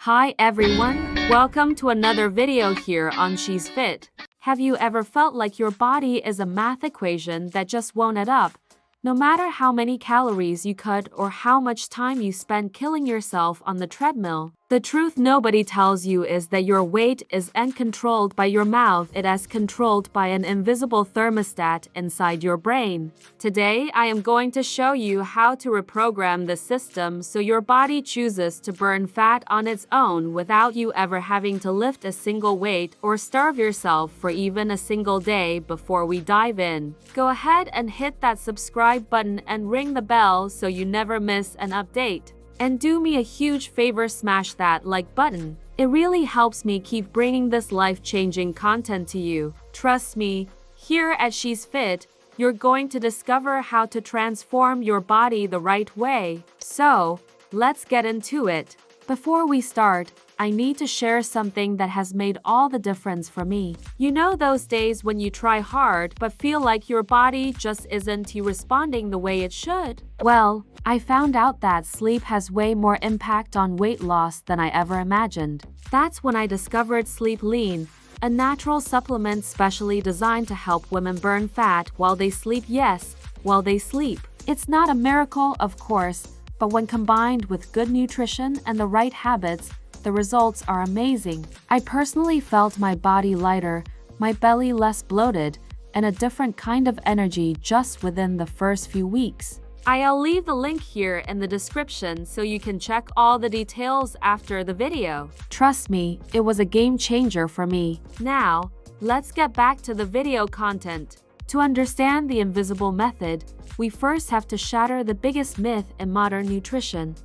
Hi everyone, welcome to another video here on She's Fit. Have you ever felt like your body is a math equation that just won't add up? No matter how many calories you cut or how much time you spend killing yourself on the treadmill, the truth nobody tells you is that your weight is uncontrolled by your mouth, it is controlled by an invisible thermostat inside your brain. Today, I am going to show you how to reprogram the system so your body chooses to burn fat on its own without you ever having to lift a single weight or starve yourself for even a single day. Before we dive in, go ahead and hit that subscribe button and ring the bell so you never miss an update. And do me a huge favor, smash that like button. It really helps me keep bringing this life-changing content to you. Trust me, here at She's Fit, you're going to discover how to transform your body the right way. So, let's get into it. Before we start, I need to share something that has made all the difference for me. You know those days when you try hard but feel like your body just isn't responding the way it should? Well, I found out that sleep has way more impact on weight loss than I ever imagined. That's when I discovered Sleep Lean, a natural supplement specially designed to help women burn fat while they sleep. Yes, while they sleep. It's not a miracle, of course, but when combined with good nutrition and the right habits, the results are amazing. I personally felt my body lighter, my belly less bloated, and a different kind of energy just within the first few weeks. I'll leave the link here in the description so you can check all the details after the video. Trust me, it was a game changer for me. Now, let's get back to the video content. To understand the invisible method, we first have to shatter the biggest myth in modern nutrition.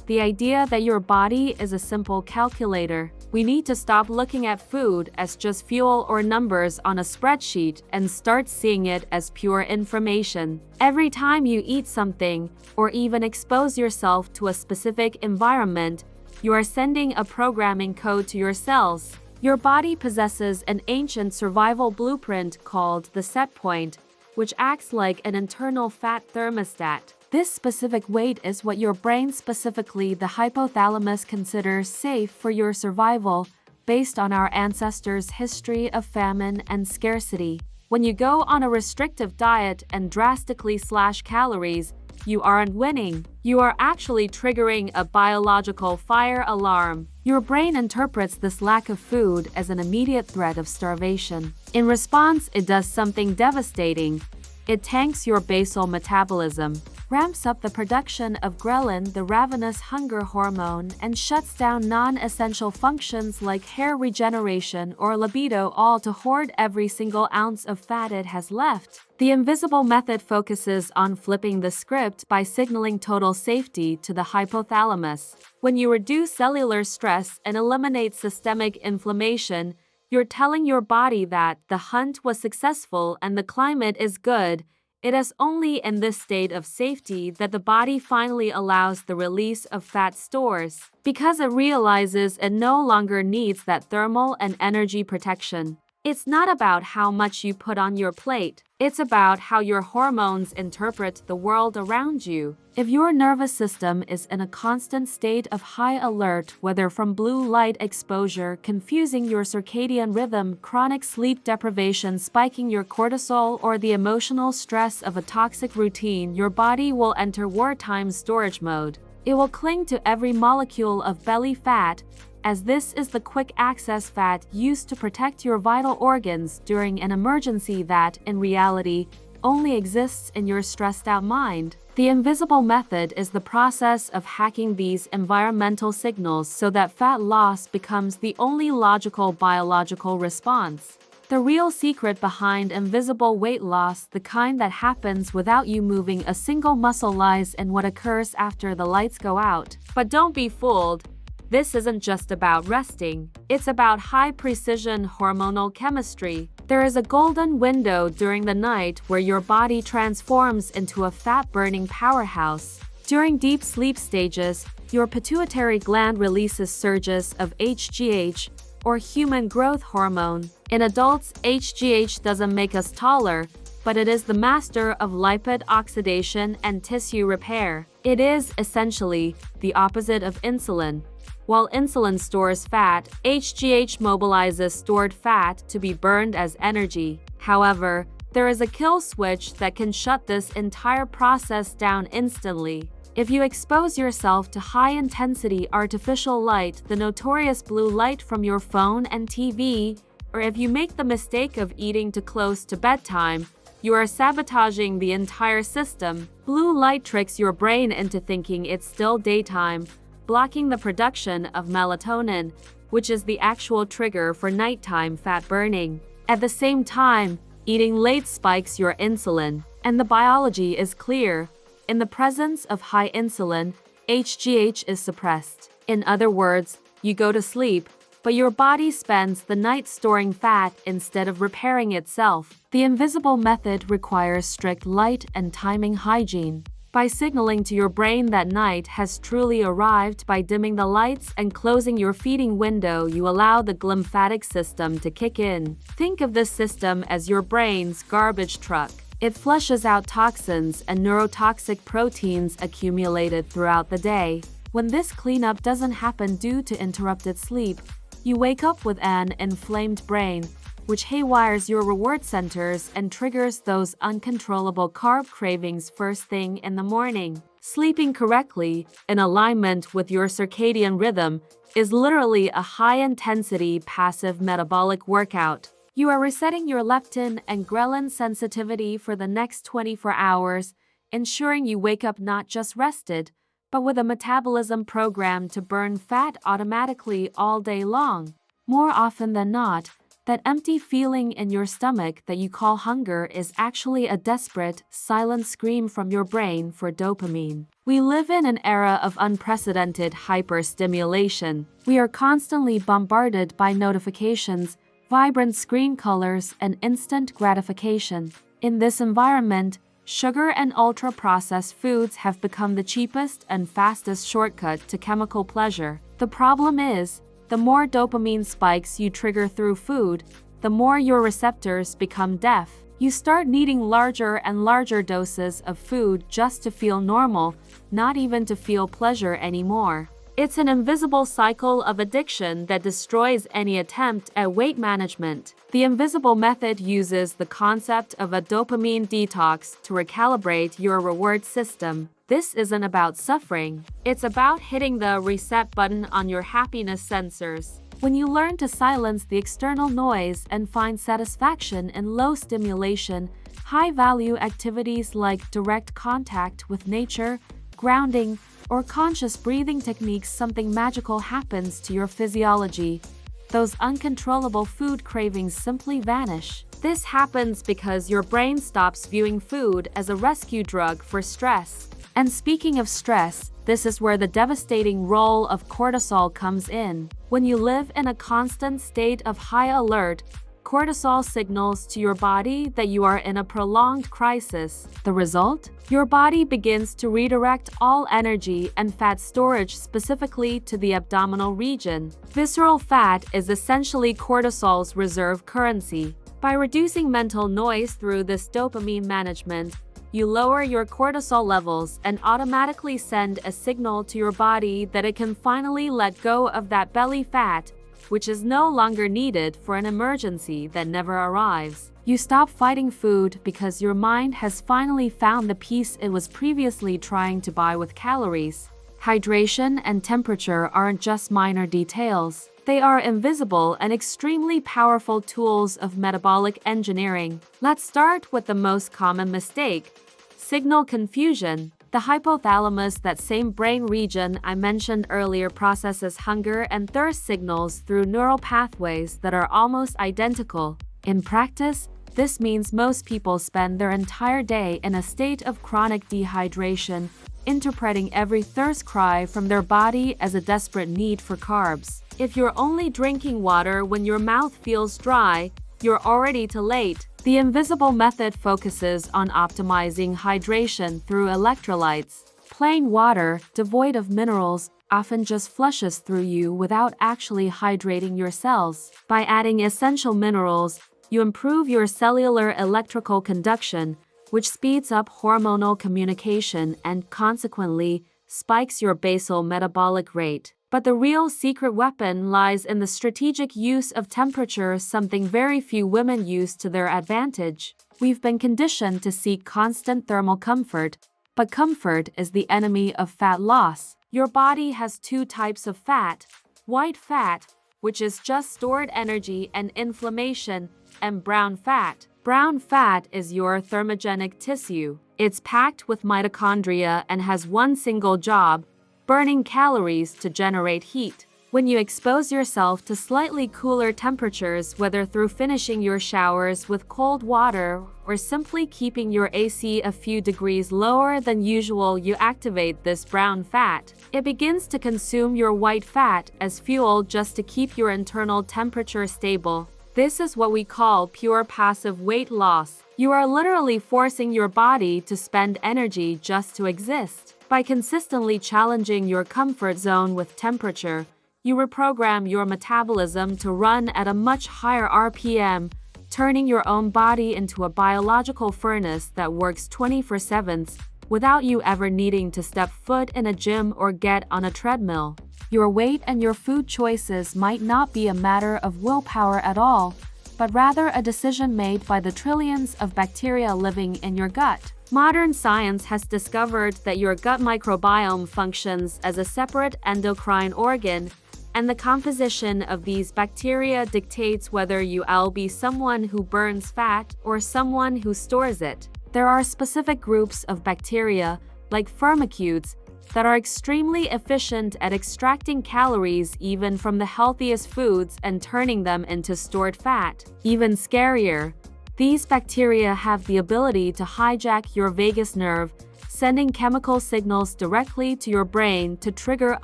The idea that your body is a simple calculator. We need to stop looking at food as just fuel or numbers on a spreadsheet and start seeing it as pure information. Every time you eat something, or even expose yourself to a specific environment, you are sending a programming code to your cells. Your body possesses an ancient survival blueprint called the set point, which acts like an internal fat thermostat. This specific weight is what your brain, specifically the hypothalamus, considers safe for your survival based on our ancestors' history of famine and scarcity. When you go on a restrictive diet and drastically slash calories, you aren't winning. You are actually triggering a biological fire alarm. Your brain interprets this lack of food as an immediate threat of starvation. In response, it does something devastating. It tanks your basal metabolism, ramps up the production of ghrelin, the ravenous hunger hormone, and shuts down non-essential functions like hair regeneration or libido, all to hoard every single ounce of fat it has left. The invisible method focuses on flipping the script by signaling total safety to the hypothalamus. When you reduce cellular stress and eliminate systemic inflammation, you're telling your body that the hunt was successful and the climate is good. It is only in this state of safety that the body finally allows the release of fat stores, because it realizes it no longer needs that thermal and energy protection. It's not about how much you put on your plate. It's about how your hormones interpret the world around you. If your nervous system is in a constant state of high alert, whether from blue light exposure confusing your circadian rhythm, chronic sleep deprivation spiking your cortisol, or the emotional stress of a toxic routine, your body will enter wartime storage mode. It will cling to every molecule of belly fat, as this is the quick access fat used to protect your vital organs during an emergency that, in reality, only exists in your stressed out mind. The invisible method is the process of hacking these environmental signals so that fat loss becomes the only logical biological response. The real secret behind invisible weight loss, the kind that happens without you moving a single muscle, lies in what occurs after the lights go out. But don't be fooled. This isn't just about resting. It's about high-precision hormonal chemistry. There is a golden window during the night where your body transforms into a fat-burning powerhouse. During deep sleep stages, your pituitary gland releases surges of HGH, or human growth hormone. In adults, HGH doesn't make us taller, but it is the master of lipid oxidation and tissue repair. It is, essentially, the opposite of insulin. While insulin stores fat, HGH mobilizes stored fat to be burned as energy. However, there is a kill switch that can shut this entire process down instantly. If you expose yourself to high-intensity artificial light, the notorious blue light from your phone and TV, or if you make the mistake of eating too close to bedtime, you are sabotaging the entire system. Blue light tricks your brain into thinking it's still daytime, blocking the production of melatonin, which is the actual trigger for nighttime fat burning. At the same time, eating late spikes your insulin, and the biology is clear. In the presence of high insulin, HGH is suppressed. In other words, you go to sleep, but your body spends the night storing fat instead of repairing itself. The invisible method requires strict light and timing hygiene. By signaling to your brain that night has truly arrived by dimming the lights and closing your feeding window, you allow the glymphatic system to kick in. Think of this system as your brain's garbage truck. It flushes out toxins and neurotoxic proteins accumulated throughout the day. When this cleanup doesn't happen due to interrupted sleep, you wake up with an inflamed brain, which haywires your reward centers and triggers those uncontrollable carb cravings first thing in the morning. Sleeping correctly, in alignment with your circadian rhythm, is literally a high-intensity passive metabolic workout. You are resetting your leptin and ghrelin sensitivity for the next 24 hours, ensuring you wake up not just rested, but with a metabolism programmed to burn fat automatically all day long. More often than not, that empty feeling in your stomach that you call hunger is actually a desperate, silent scream from your brain for dopamine. We live in an era of unprecedented hyperstimulation. We are constantly bombarded by notifications, vibrant screen colors, and instant gratification. In this environment, sugar and ultra-processed foods have become the cheapest and fastest shortcut to chemical pleasure. The problem is, the more dopamine spikes you trigger through food, the more your receptors become deaf. You start needing larger and larger doses of food just to feel normal, not even to feel pleasure anymore. It's an invisible cycle of addiction that destroys any attempt at weight management. The invisible method uses the concept of a dopamine detox to recalibrate your reward system. This isn't about suffering. It's about hitting the reset button on your happiness sensors. When you learn to silence the external noise and find satisfaction in low stimulation, high-value activities like direct contact with nature, grounding, or conscious breathing techniques, something magical happens to your physiology. Those uncontrollable food cravings simply vanish. This happens because your brain stops viewing food as a rescue drug for stress. And speaking of stress, this is where the devastating role of cortisol comes in. When you live in a constant state of high alert, cortisol signals to your body that you are in a prolonged crisis. The result? Your body begins to redirect all energy and fat storage specifically to the abdominal region. Visceral fat is essentially cortisol's reserve currency. By reducing mental noise through this dopamine management, you lower your cortisol levels and automatically send a signal to your body that it can finally let go of that belly fat, which is no longer needed for an emergency that never arrives. You stop fighting food because your mind has finally found the peace it was previously trying to buy with calories. Hydration and temperature aren't just minor details. They are invisible and extremely powerful tools of metabolic engineering. Let's start with the most common mistake: signal confusion. The hypothalamus, that same brain region I mentioned earlier, processes hunger and thirst signals through neural pathways that are almost identical. In practice, this means most people spend their entire day in a state of chronic dehydration, interpreting every thirst cry from their body as a desperate need for carbs. If you're only drinking water when your mouth feels dry, you're already too late. The invisible method focuses on optimizing hydration through electrolytes. Plain water, devoid of minerals, often just flushes through you without actually hydrating your cells. By adding essential minerals, you improve your cellular electrical conduction, which speeds up hormonal communication and consequently spikes your basal metabolic rate. But the real secret weapon lies in the strategic use of temperature, something very few women use to their advantage. We've been conditioned to seek constant thermal comfort, but comfort is the enemy of fat loss. Your body has two types of fat: white fat, which is just stored energy and inflammation, and brown fat. Brown fat is your thermogenic tissue. It's packed with mitochondria and has one single job: burning calories to generate heat. When you expose yourself to slightly cooler temperatures, whether through finishing your showers with cold water or simply keeping your AC a few degrees lower than usual, you activate this brown fat. It begins to consume your white fat as fuel just to keep your internal temperature stable. This is what we call pure passive weight loss. You are literally forcing your body to spend energy just to exist. By consistently challenging your comfort zone with temperature, you reprogram your metabolism to run at a much higher RPM, turning your own body into a biological furnace that works 24/7 without you ever needing to step foot in a gym or get on a treadmill. Your weight and your food choices might not be a matter of willpower at all, but rather a decision made by the trillions of bacteria living in your gut. Modern science has discovered that your gut microbiome functions as a separate endocrine organ, and the composition of these bacteria dictates whether you'll be someone who burns fat or someone who stores it. There are specific groups of bacteria, like firmicutes, that are extremely efficient at extracting calories even from the healthiest foods and turning them into stored fat. Even scarier, these bacteria have the ability to hijack your vagus nerve, sending chemical signals directly to your brain to trigger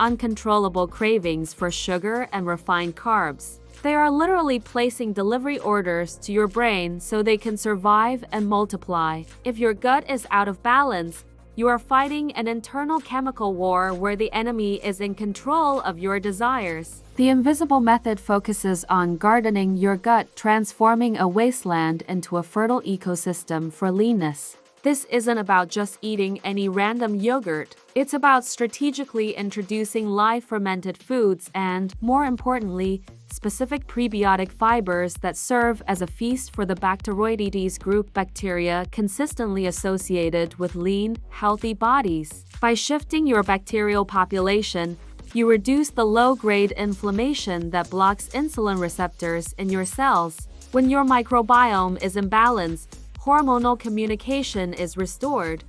uncontrollable cravings for sugar and refined carbs. They are literally placing delivery orders to your brain so they can survive and multiply. If your gut is out of balance, you are fighting an internal chemical war where the enemy is in control of your desires. The invisible method focuses on gardening your gut, transforming a wasteland into a fertile ecosystem for leanness. This isn't about just eating any random yogurt. It's about strategically introducing live fermented foods and, more importantly, specific prebiotic fibers that serve as a feast for the Bacteroidetes group bacteria consistently associated with lean, healthy bodies. By shifting your bacterial population, you reduce the low-grade inflammation that blocks insulin receptors in your cells. When your microbiome is imbalanced, hormonal communication is restored.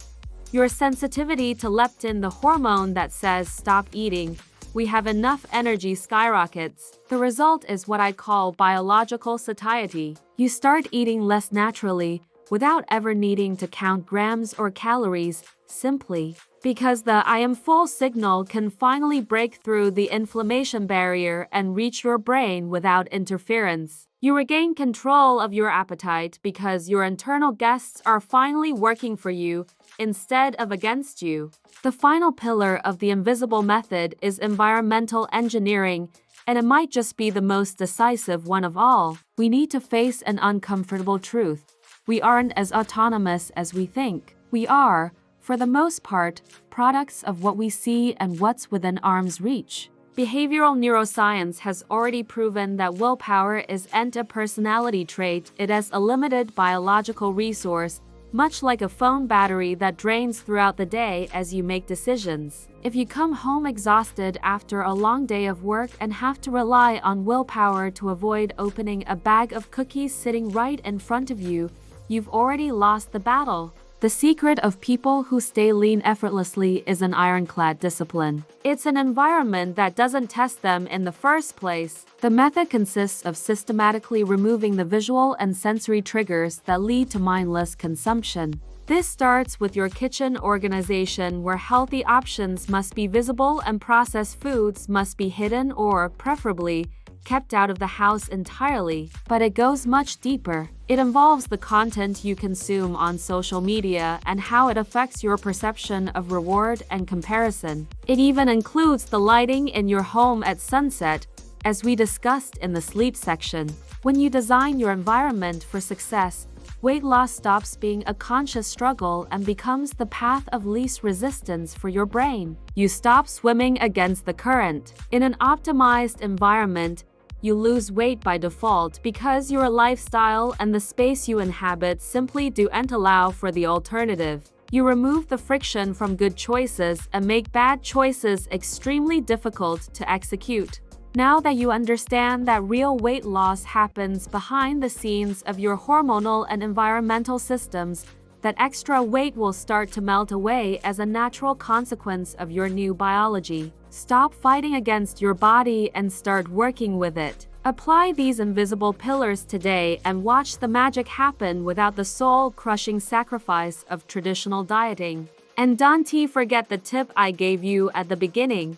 Your sensitivity to leptin, the hormone that says stop eating, we have enough energy, skyrockets. The result is what I call biological satiety. You start eating less naturally, without ever needing to count grams or calories, simply because the I am full signal can finally break through the inflammation barrier and reach your brain without interference. You regain control of your appetite because your internal guests are finally working for you instead of against you. The final pillar of the invisible method is environmental engineering, and it might just be the most decisive one of all. We need to face an uncomfortable truth. We aren't as autonomous as we think. We are, for the most part, products of what we see and what's within arm's reach. Behavioral neuroscience has already proven that willpower isn't a personality trait, it is a limited biological resource, much like a phone battery that drains throughout the day as you make decisions. If you come home exhausted after a long day of work and have to rely on willpower to avoid opening a bag of cookies sitting right in front of you, you've already lost the battle. The secret of people who stay lean effortlessly is an ironclad discipline. It's an environment that doesn't test them in the first place. The method consists of systematically removing the visual and sensory triggers that lead to mindless consumption. This starts with your kitchen organization, where healthy options must be visible and processed foods must be hidden or, preferably, kept out of the house entirely. But it goes much deeper. It involves the content you consume on social media and how it affects your perception of reward and comparison. It even includes the lighting in your home at sunset, as we discussed in the sleep section. When you design your environment for success, weight loss stops being a conscious struggle and becomes the path of least resistance for your brain. You stop swimming against the current. In an optimized environment, you lose weight by default because your lifestyle and the space you inhabit simply don't allow for the alternative. You remove the friction from good choices and make bad choices extremely difficult to execute. Now that you understand that real weight loss happens behind the scenes of your hormonal and environmental systems, that extra weight will start to melt away as a natural consequence of your new biology. Stop fighting against your body and start working with it. Apply these invisible pillars today and watch the magic happen without the soul-crushing sacrifice of traditional dieting. And don't forget the tip I gave you at the beginning.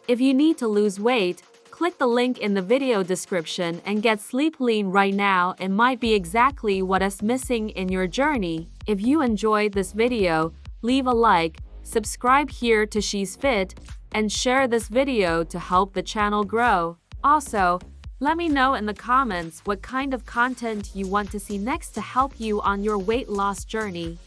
If you need to lose weight, click the link in the video description and get sleep lean right now. It might be exactly what is missing in your journey. If you enjoyed this video, leave a like, subscribe here to She's Fit, and share this video to help the channel grow. Also, let me know in the comments what kind of content you want to see next to help you on your weight loss journey.